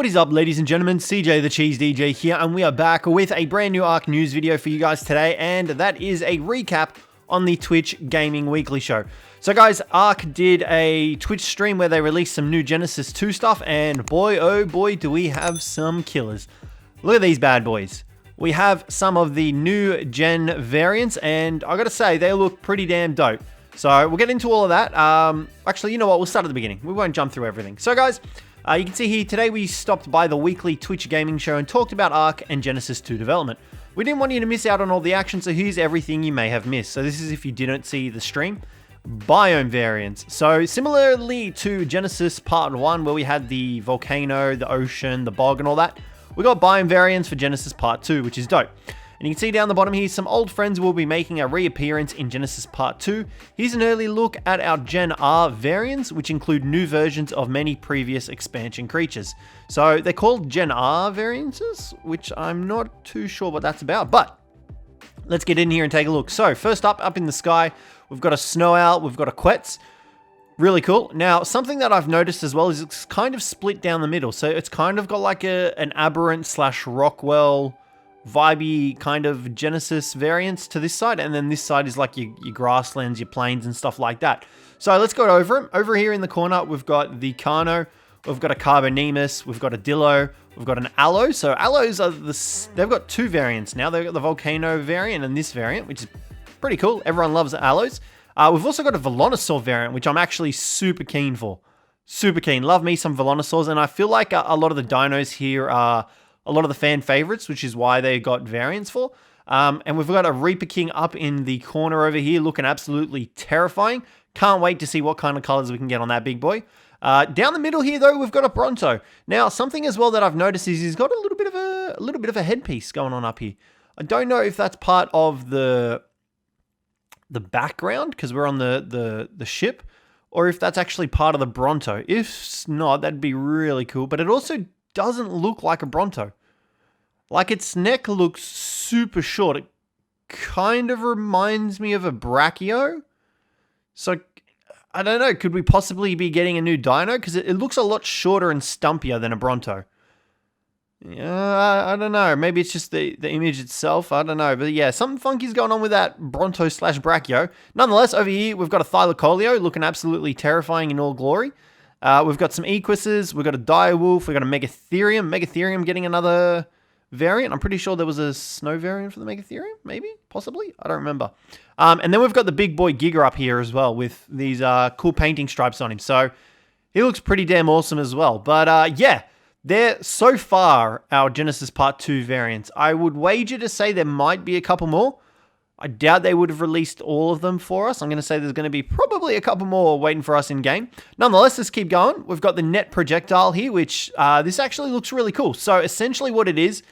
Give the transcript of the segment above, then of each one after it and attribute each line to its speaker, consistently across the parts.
Speaker 1: What is up, ladies and gentlemen? Cjthecheesedj here, and we are back with a brand new Ark news video for you guys today, and that is a recap on the Twitch Gaming Weekly Show. So guys, Ark did a Twitch stream where they released some new Genesis 2 stuff, and boy oh boy do we have some killers. Look at these bad boys. We have some of the new gen variants, and I gotta say, they look pretty damn dope. So we'll get into all of that. Actually, you know what? We'll start at the beginning. We won't jump through everything. So guys, you can see here, today we stopped by the weekly Twitch Gaming Show and talked about Ark and Genesis 2 development. We didn't want you to miss out on all the action, so here's everything you may have missed. So this is if you didn't see the stream. Biome variants. So similarly to Genesis Part 1, where we had the volcano, the ocean, the bog, and all that, we got biome variants for Genesis Part 2, which is dope. And you can see down the bottom here, some old friends will be making a reappearance in Genesis Part 2. Here's an early look at our Gen R variants, which include new versions of many previous expansion creatures. So they're called Gen R variants, which I'm not too sure what that's about, but let's get in here and take a look. So first up in the sky, we've got a snow owl, we've got a Köppelz. Really cool. Now, something that I've noticed as well is it's kind of split down the middle. So it's kind of got like an aberrant / Rockwell vibey kind of Genesis variants to this side, and then this side is like your grasslands, your plains and stuff like that. So let's go over them. Over here in the corner, we've got the Carno, we've got a Carbonemus, we've got a Dillo, we've got an Aloe. So Aloes are they've got two variants now. They've got the Volcano variant and this variant, which is pretty cool. Everyone loves Aloes. We've also got a Velonosaur variant, which I'm actually super keen for. Super keen. Love me some Velonosaurs, and I feel like a lot of the dinos here are a lot of the fan favorites, which is why they got variants for. And we've got a Reaper King up in the corner over here, looking absolutely terrifying. Can't wait to see what kind of colors we can get on that big boy. Down the middle here, though, we've got a Bronto. Now, something as well that I've noticed is he's got a little bit of a headpiece going on up here. I don't know if that's part of the background, because we're on the ship, or if that's actually part of the Bronto. If not, that'd be really cool. But it also doesn't look like a Bronto. Like, its neck looks super short. It kind of reminds me of a Brachio. So, I don't know. Could we possibly be getting a new dino? Because it looks a lot shorter and stumpier than a Bronto. Yeah, I don't know. Maybe it's just the image itself. I don't know. But yeah, something funky's going on with that Bronto / Brachio. Nonetheless, over here, we've got a Thylacoleo looking absolutely terrifying in all glory. We've got some Equises. We've got a Direwolf. We've got a Megatherium. Megatherium getting another variant. I'm pretty sure there was a snow variant for the Megatherium. Maybe? Possibly? I don't remember. And then we've got the big boy Giga up here as well with these cool painting stripes on him. So he looks pretty damn awesome as well. But yeah, they're so far our Genesis Part 2 variants. I would wager to say there might be a couple more. I doubt they would have released all of them for us. I'm going to say there's going to be probably a couple more waiting for us in game. Nonetheless, let's keep going. We've got the net projectile here, which this actually looks really cool. So essentially what it is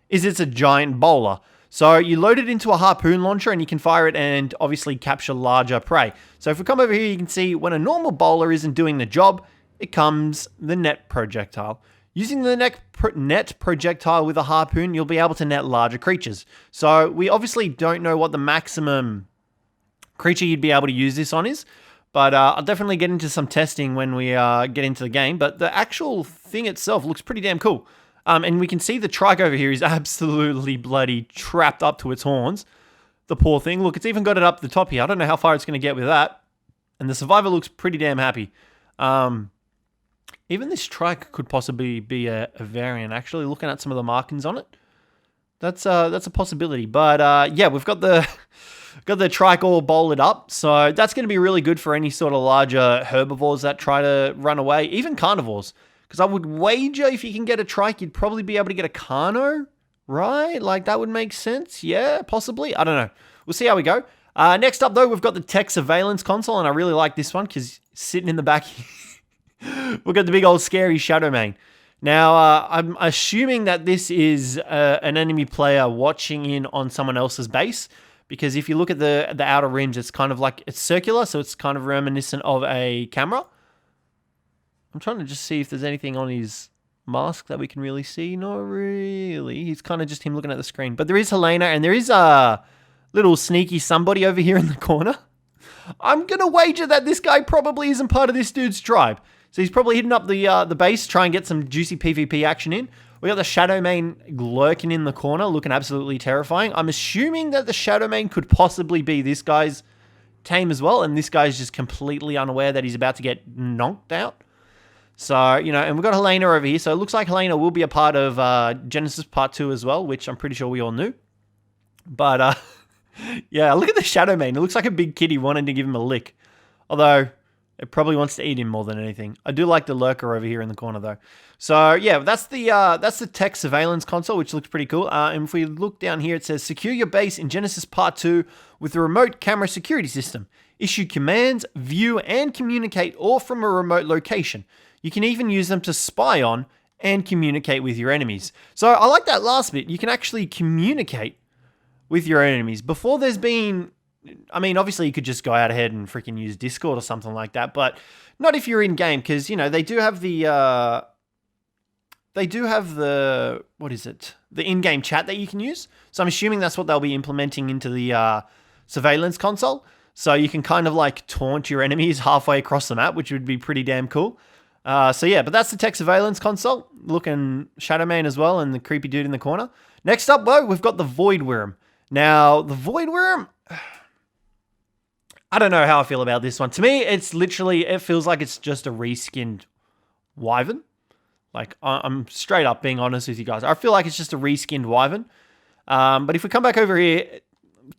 Speaker 1: it's a giant BOLA. So you load it into a harpoon launcher and you can fire it and obviously capture larger prey. So if we come over here, you can see when a normal BOLA isn't doing the job, it comes the net projectile. Using the net projectile with a harpoon, you'll be able to net larger creatures. So we obviously don't know what the maximum creature you'd be able to use this on is, but I'll definitely get into some testing when we get into the game. But the actual thing itself looks pretty damn cool. And we can see the trike over here is absolutely bloody trapped up to its horns. The poor thing. Look, it's even got it up the top here. I don't know how far it's going to get with that. And the survivor looks pretty damn happy. Even this trike could possibly be a variant. Actually, looking at some of the markings on it, that's a possibility. But yeah, we've got the trike all bolted up, so that's going to be really good for any sort of larger herbivores that try to run away, even carnivores. Because I would wager if you can get a trike, you'd probably be able to get a Carno, right? Like, that would make sense. Yeah, possibly. I don't know. We'll see how we go. Next up, though, we've got the tech surveillance console, and I really like this one because sitting in the back we've got the big old scary Shadow Mane. Now, I'm assuming that this is an enemy player watching in on someone else's base, because if you look at the outer rims, it's kind of like, it's circular, so it's kind of reminiscent of a camera. I'm trying to just see if there's anything on his mask that we can really see. Not really. He's kind of just him looking at the screen. But there is Helena, and there is a little sneaky somebody over here in the corner. I'm going to wager that this guy probably isn't part of this dude's tribe. So he's probably hitting up the base, try and get some juicy PvP action in. We got the Shadowmane lurking in the corner, looking absolutely terrifying. I'm assuming that the Shadowmane could possibly be this guy's tame as well, and this guy's just completely unaware that he's about to get knocked out. So, you know, and we've got Helena over here. So it looks like Helena will be a part of Genesis Part 2 as well, which I'm pretty sure we all knew. But, yeah, look at the Shadowmane. It looks like a big kitty wanting to give him a lick. Although, it probably wants to eat him more than anything. I do like the lurker over here in the corner, though. So, yeah, that's the tech surveillance console, which looks pretty cool. And if we look down here, it says, secure your base in Genesis Part 2 with a remote camera security system. Issue commands, view, and communicate all from a remote location. You can even use them to spy on and communicate with your enemies. So I like that last bit. You can actually communicate with your enemies. Before there's been, I mean, obviously you could just go out ahead and freaking use Discord or something like that, but not if you're in game, because, you know, they do have the, what is it? The in-game chat that you can use. So I'm assuming that's what they'll be implementing into the surveillance console. So you can kind of like taunt your enemies halfway across the map, which would be pretty damn cool. So yeah, but that's the tech surveillance console. Looking Shadowmane as well and the creepy dude in the corner. Next up, though, we've got the VOIDWYRM. Now, the VOIDWYRM, I don't know how I feel about this one. To me, it's literally, it feels like it's just a reskinned wyvern. Like, I'm straight up being honest with you guys. I feel like it's just a reskinned wyvern. But if we come back over here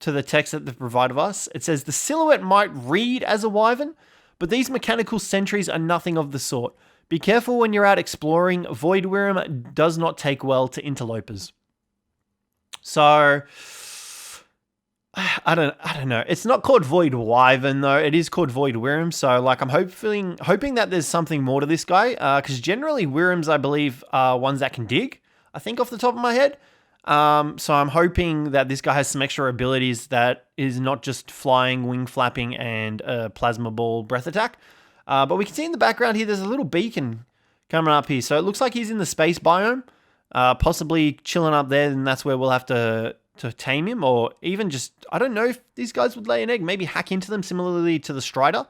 Speaker 1: to the text that they've provided us, it says, the silhouette might read as a wyvern, but these mechanical sentries are nothing of the sort. Be careful when you're out exploring. VOIDWYRM does not take well to interlopers. So, I don't know. It's not called Void Wyvern though. It is called VOIDWYRM. So, like, I'm hoping that there's something more to this guy. Because generally, Wyrms, I believe, are ones that can dig. I think off the top of my head. So I'm hoping that this guy has some extra abilities that is not just flying, wing flapping, and plasma ball breath attack. But we can see in the background here, there's a little beacon coming up here. So it looks like he's in the space biome, possibly chilling up there, and that's where we'll have to tame him, or even just, I don't know if these guys would lay an egg, maybe hack into them similarly to the Strider.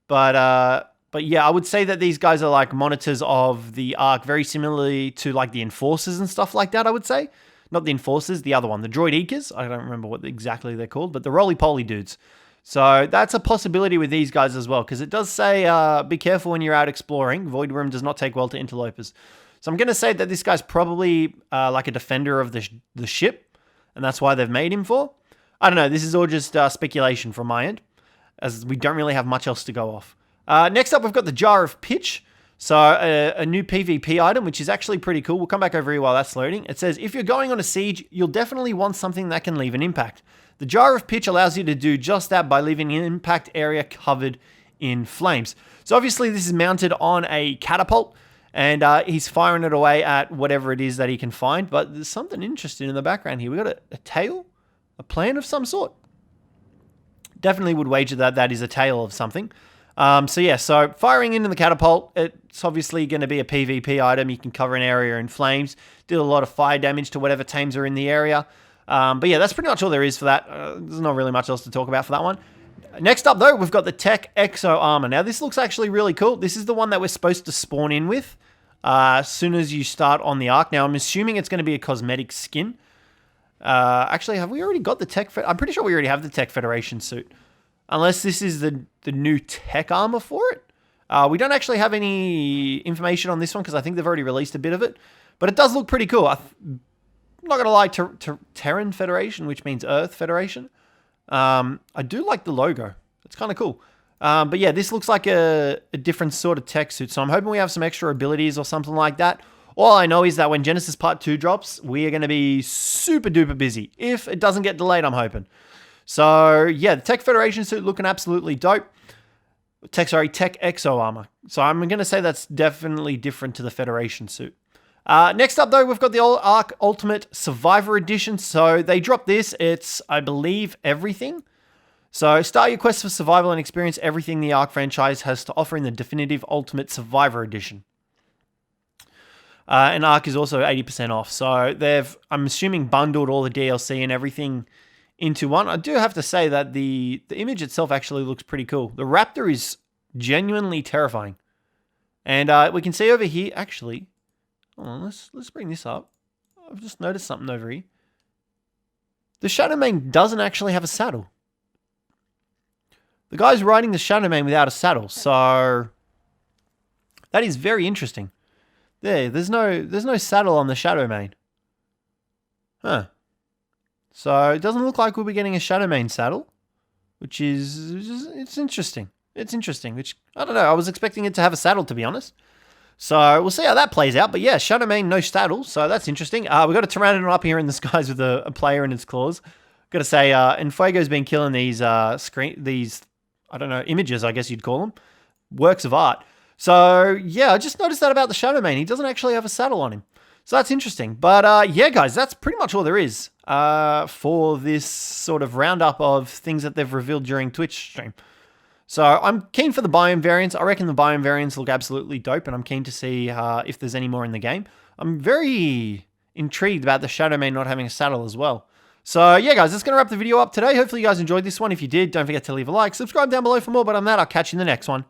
Speaker 1: But yeah, I would say that these guys are like monitors of the Ark, very similarly to like the Enforcers and stuff like that, I would say. Not the Enforcers, the other one, the Droid Ekers. I don't remember what exactly they're called, but the roly-poly dudes. So that's a possibility with these guys as well, because it does say, be careful when you're out exploring. VOIDWYRM does not take well to interlopers. So I'm going to say that this guy's probably like a defender of the ship, and that's why they've made him for. I don't know. This is all just speculation from my end, as we don't really have much else to go off. Next up, we've got the Jar of Pitch. So a new PvP item, which is actually pretty cool. We'll come back over here while that's loading. It says, if you're going on a siege, you'll definitely want something that can leave an impact. The Jar of Pitch allows you to do just that by leaving an impact area covered in flames. So obviously this is mounted on a catapult, and he's firing it away at whatever it is that he can find. But there's something interesting in the background here. We got a tail, a plan of some sort. Definitely would wager that that is a tail of something. So yeah, so firing into the catapult, it's obviously going to be a PvP item. You can cover an area in flames, deal a lot of fire damage to whatever tames are in the area. But yeah, that's pretty much all there is for that. There's not really much else to talk about for that one. Next up though, we've got the Tech Exo Armor. Now this looks actually really cool. This is the one that we're supposed to spawn in with as soon as you start on the Ark. Now I'm assuming it's going to be a cosmetic skin. Actually, have we already got the Tech? I'm pretty sure we already have the Tech Federation suit. Unless this is the new tech armor for it. We don't actually have any information on this one because I think they've already released a bit of it. But it does look pretty cool. I'm not going to lie, Terran Federation, which means Earth Federation. I do like the logo. It's kind of cool. But yeah, this looks like a different sort of tech suit. So I'm hoping we have some extra abilities or something like that. All I know is that when Genesis Part 2 drops, we are going to be super duper busy. If it doesn't get delayed, I'm hoping. So, yeah, the Tech Federation suit looking absolutely dope. Tech Exo Armor. So I'm going to say that's definitely different to the Federation suit. Next up, though, we've got the Ark Ultimate Survivor Edition. So they dropped this. It's, I believe, everything. So start your quest for survival and experience everything the Ark franchise has to offer in the definitive Ultimate Survivor Edition. And Ark is also 80% off. So they've, I'm assuming, bundled all the DLC and everything into one. I do have to say that the image itself actually looks pretty cool. The raptor is genuinely terrifying. And we can see over here, actually, hold on, let's bring this up. I've just noticed something over here. The Shadowmane doesn't actually have a saddle. The guy's riding the Shadowmane without a saddle, so that is very interesting. There's no saddle on the Shadowmane. Huh. So it doesn't look like we'll be getting a Shadowmane saddle, which is it's interesting. It's interesting, which I don't know. I was expecting it to have a saddle, to be honest. So we'll see how that plays out. But yeah, Shadowmane, no saddle, so that's interesting. We've got a Pteranodon up here in the skies with a player in its claws. Got to say, Enfuego's been killing these I don't know, images, I guess you'd call them, works of art. So yeah, I just noticed that about the Shadowmane. He doesn't actually have a saddle on him. So that's interesting. But yeah, guys, that's pretty much all there is for this sort of roundup of things that they've revealed during Twitch stream. So I'm keen for the biome variants. I reckon the biome variants look absolutely dope, and I'm keen to see if there's any more in the game. I'm very intrigued about the Shadowmane not having a saddle as well. So yeah, guys, that's going to wrap the video up today. Hopefully you guys enjoyed this one. If you did, don't forget to leave a like, subscribe down below for more. But on that, I'll catch you in the next one.